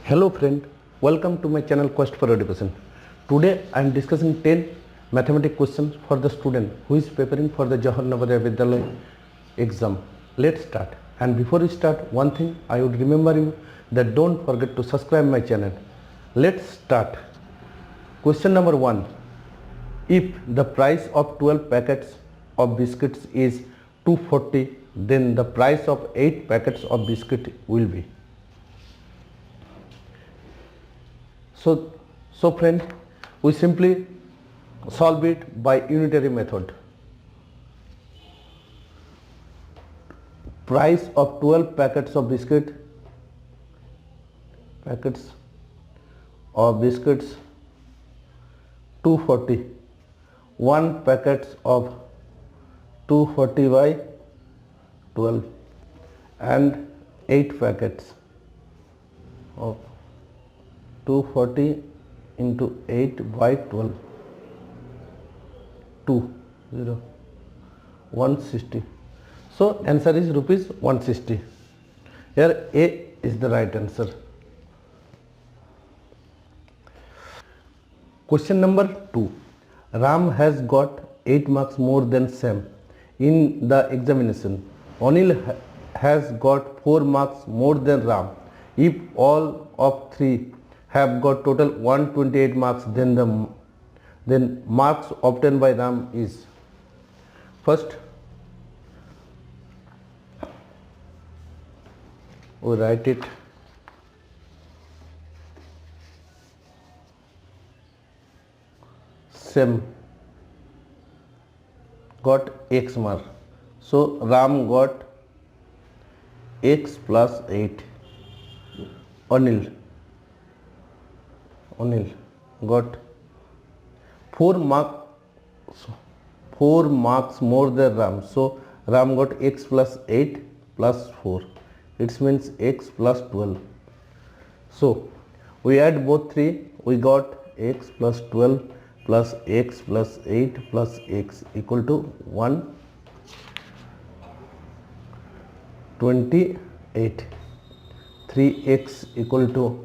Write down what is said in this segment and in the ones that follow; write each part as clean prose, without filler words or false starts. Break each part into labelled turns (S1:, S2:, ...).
S1: Hello friend, welcome to my channel Quest for Education. Today I am discussing 10 mathematics questions for the student who is preparing for the Jawahar Navodaya Vidyalaya exam. Let's start. And before we start, one thing I would remember you that don't forget to subscribe my channel. Let's start. Question number 1. If the price of 12 packets of biscuits is 240, then the price of 8 packets of biscuit will be. So friend, we simply solve it by unitary method. Price of 12 packets of biscuits 240. 1 packet of 240 by 12 and 8 packets of 240 into 8 by 12, 160. So answer is rupees 160. Here A is the right answer. Question number 2. Ram has got 8 marks more than Sam in the examination. Anil has got 4 marks more than Ram. If all of three have got total 128 marks, then marks obtained by Ram is. First, we write it. Sam got X mark, so Ram got X plus 8. Anil got 4 marks more than Ram, so Ram got X plus 8 plus 4. It means X plus 12. So we add both three, we got X plus 12 plus X plus 8 plus X equal to 128. 3X equal to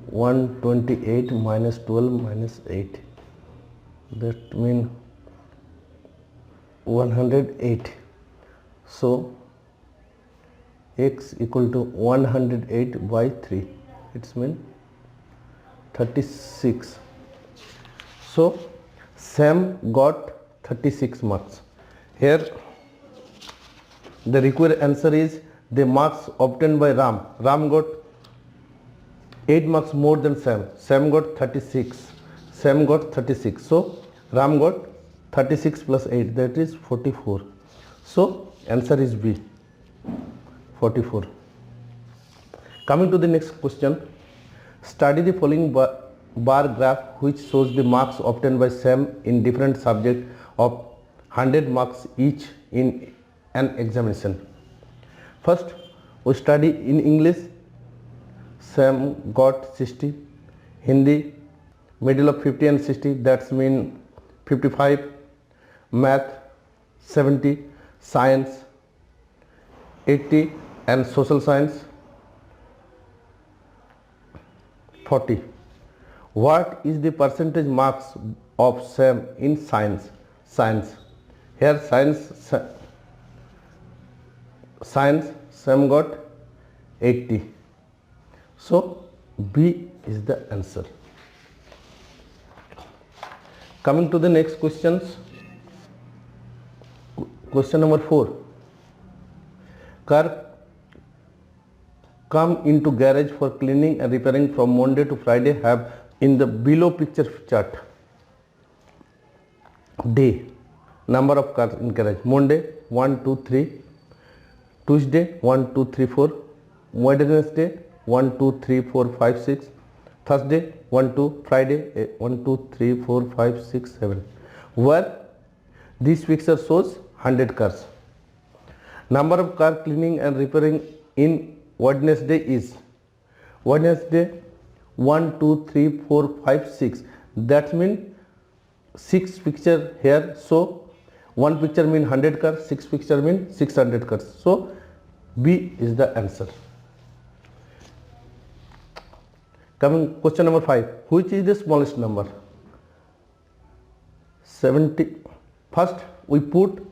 S1: 128 minus 12 minus 8, that means 108. So X equal to 108 by 3, it means 36. So Sam got 36 marks. Here the required answer is the marks obtained by Ram. Ram got 8 marks more than Sam. Sam got 36. So Ram got 36 plus 8, that is 44. So answer is B, 44. Coming to the next question. Study the following bar graph which shows the marks obtained by Sam in different subjects of 100 marks each in an examination. First, we study in English. Sam got 60, Hindi middle of 50 and 60, that's mean 55, math 70, science 80 and social science 40. What is the percentage marks of Sam in science? Here science Sam got 80. So B is the answer. Coming to the next questions. Question number 4. Car come into garage for cleaning and repairing from Monday to Friday. Have in the below picture chart day number of cars in garage. Monday 1 2 3, Tuesday 1 2 3 4, Wednesday 1 2 3 4 5 6, Thursday 1 2, Friday 1 2 3 4 5 6 7. Where this picture shows 100 cars. Number of car cleaning and repairing in Wednesday is Wednesday 1 2 3 4 5 6. That means 6 picture here. So 1 picture mean 100 cars, 6 picture mean 600 cars. So B is the answer. Coming question number 5, which is the smallest number? 70. First we put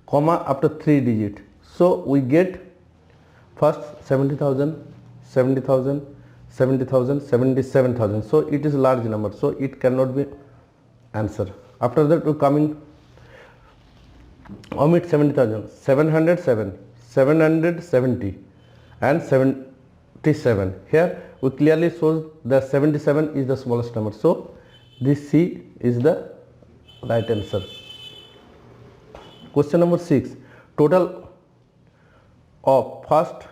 S1: comma after 3 digit, so we get first 70,000, 70,000, 70,000, 77,000. So it is a large number, so it cannot be answer. After that we coming omit 70,000, 707, 770 and 77. Here we clearly shows that 77 is the smallest number, so this C is the right answer. Question number 6, total of first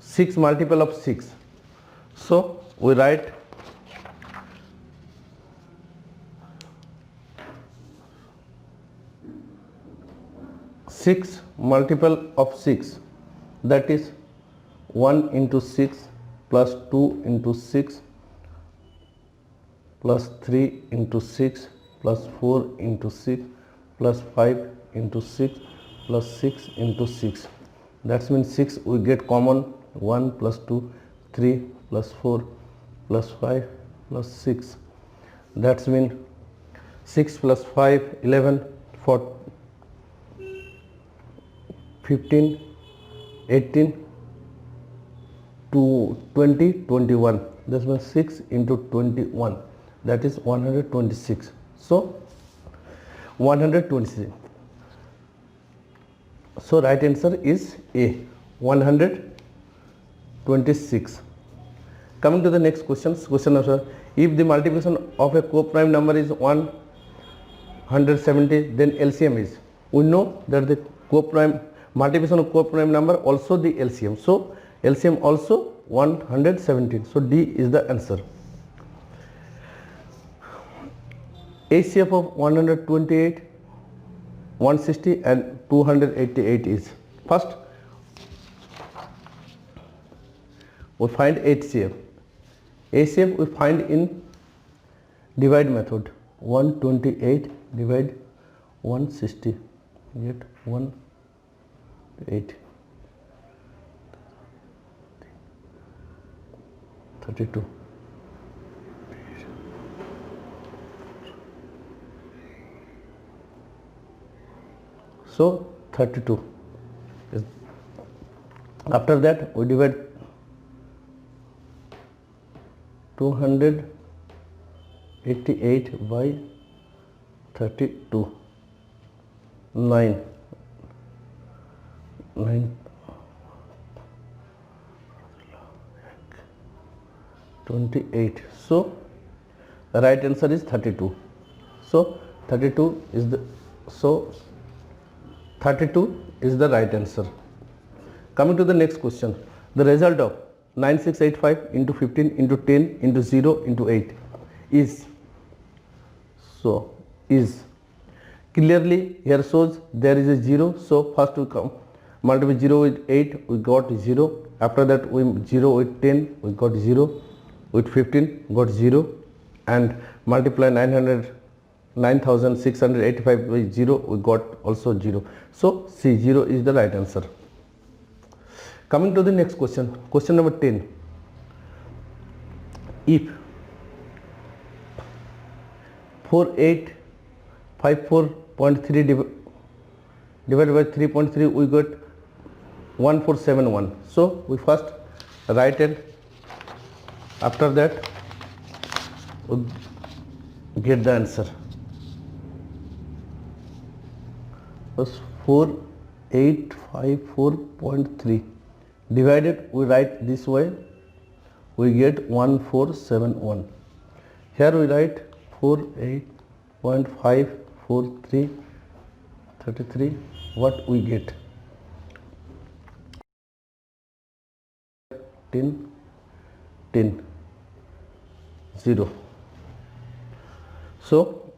S1: 6 multiple of 6. So we write 6 multiple of 6, that is 1 into 6 plus 2 into 6 plus 3 into 6 plus 4 into 6 plus 5 into 6 plus 6 into 6. That means 6 we get common, 1 plus 2, 3 plus 4 plus 5 plus 6. That means 6 plus 5, 11, 4, 15, 18, to 20, 21. That means 6 into 21, that is 126. So 126. So right answer is A, 126. Coming to the next question. Question answer. If the multiplication of a co-prime number is 170, then LCM is. We know that the co-prime multiplication of co-prime number also the LCM. So LCM also 117. So D is the answer. HCF of 128, 160 and 288 is. First we find HCF. HCF we find in divide method. 128 divide 160, get 1, 8, 32. So 32. After that we divide 288 by 32. 9, 28. So the right answer is 32. So 32 is the 32 is the right answer. Coming to the next question. The result of 9685 into 15 into 10 into 0 into 8 is. So is. Clearly here shows there is a 0. So first we come multiply 0 with 8, we got 0. After that we 0 with 10, we got 0. With 15 got 0, and multiply 9685 by 0, we got also 0. So C, 0 is the right answer. Coming to the next question. Question number 10. If 4854.3 divided by 3.3, we got 1471. So we first write it. After that we get the answer. Was 4854.3 divided, we write this way, we get 1471. Here we write 48.543 33. What we get? 10 10 0. So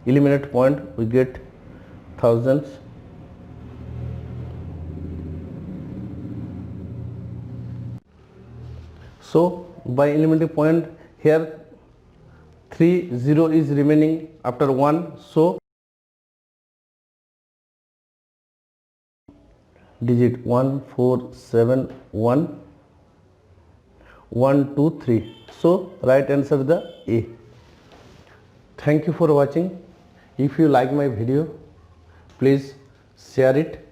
S1: eliminate point, we get thousands. So by eliminating point, here 3 0 is remaining after 1. So digit 1 4 7 1 1 2 3. So right answer the A. Thank you for watching. If you like my video, please share it,